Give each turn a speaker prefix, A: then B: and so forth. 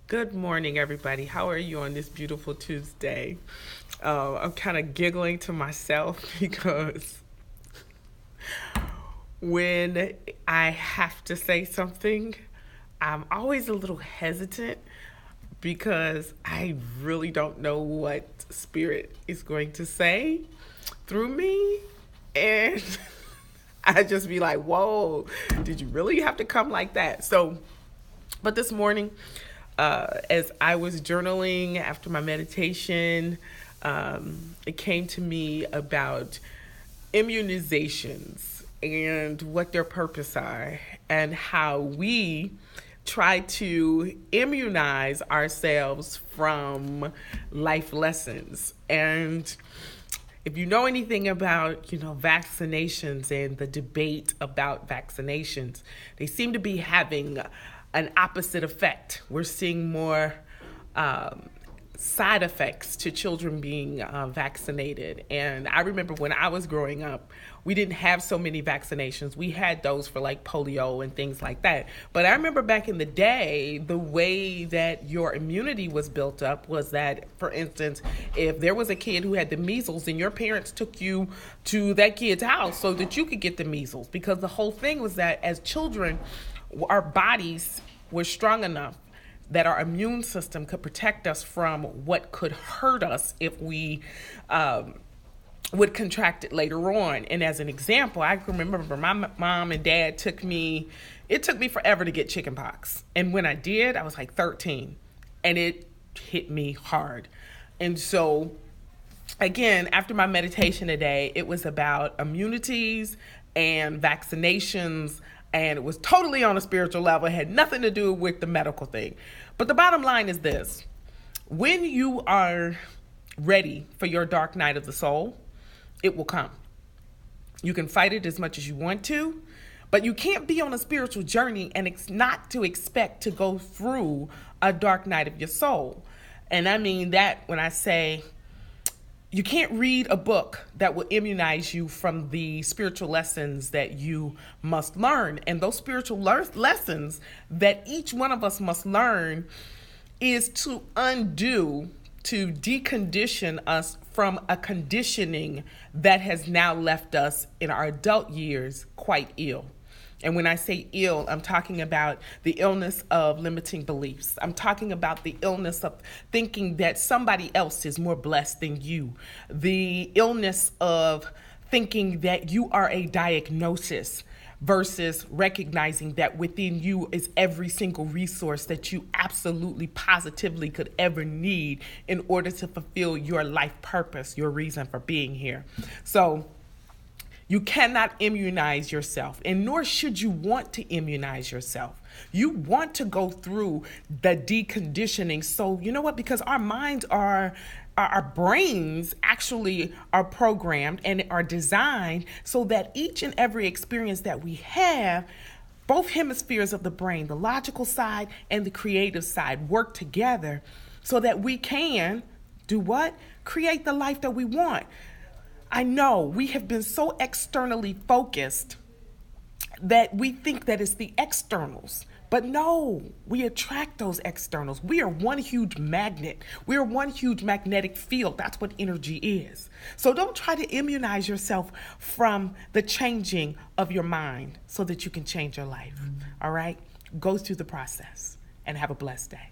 A: Good morning, everybody. How are you on this beautiful Tuesday? I'm kind of giggling to myself because when I have to say something, I'm always a little hesitant because I really don't know what Spirit is going to say through me. And I just be like, whoa, did you really have to come like that? But this morning, as I was journaling after my meditation, it came to me about immunizations and what their purpose are and how we try to immunize ourselves from life lessons. And if you know anything about, vaccinations and the debate about vaccinations, they seem to be having an opposite effect. We're seeing more side effects to children being vaccinated. And I remember when I was growing up, we didn't have so many vaccinations. We had those for like polio and things like that. But I remember back in the day, the way that your immunity was built up was that, for instance, if there was a kid who had the measles and your parents took you to that kid's house so that you could get the measles, because the whole thing was that as children, our bodies were strong enough that our immune system could protect us from what could hurt us if we would contract it later on. And as an example, I can remember my mom and dad it took me forever to get chickenpox. And when I did, I was like 13 and it hit me hard. And so again, after my meditation today, it was about immunities and vaccinations, and it was totally on a spiritual level. It had nothing to do with the medical thing. But the bottom line is this: when you are ready for your dark night of the soul, it will come. You can fight it as much as you want to, but you can't be on a spiritual journey and it's not to expect to go through a dark night of your soul. And I mean that when I say you can't read a book that will immunize you from the spiritual lessons that you must learn. And those spiritual lessons that each one of us must learn is to decondition us from a conditioning that has now left us in our adult years quite ill. And when I say ill, I'm talking about the illness of limiting beliefs. I'm talking about the illness of thinking that somebody else is more blessed than you. The illness of thinking that you are a diagnosis versus recognizing that within you is every single resource that you absolutely positively could ever need in order to fulfill your life purpose, your reason for being here. So you cannot immunize yourself, and nor should you want to immunize yourself. You want to go through the deconditioning. So you know what? Because our minds our brains actually are programmed and are designed so that each and every experience that we have, both hemispheres of the brain, the logical side and the creative side, work together so that we can do what? Create the life that we want. I know we have been so externally focused that we think that it's the externals. But no, we attract those externals. We are one huge magnet. We are one huge magnetic field. That's what energy is. So don't try to immunize yourself from the changing of your mind so that you can change your life. All right? Go through the process and have a blessed day.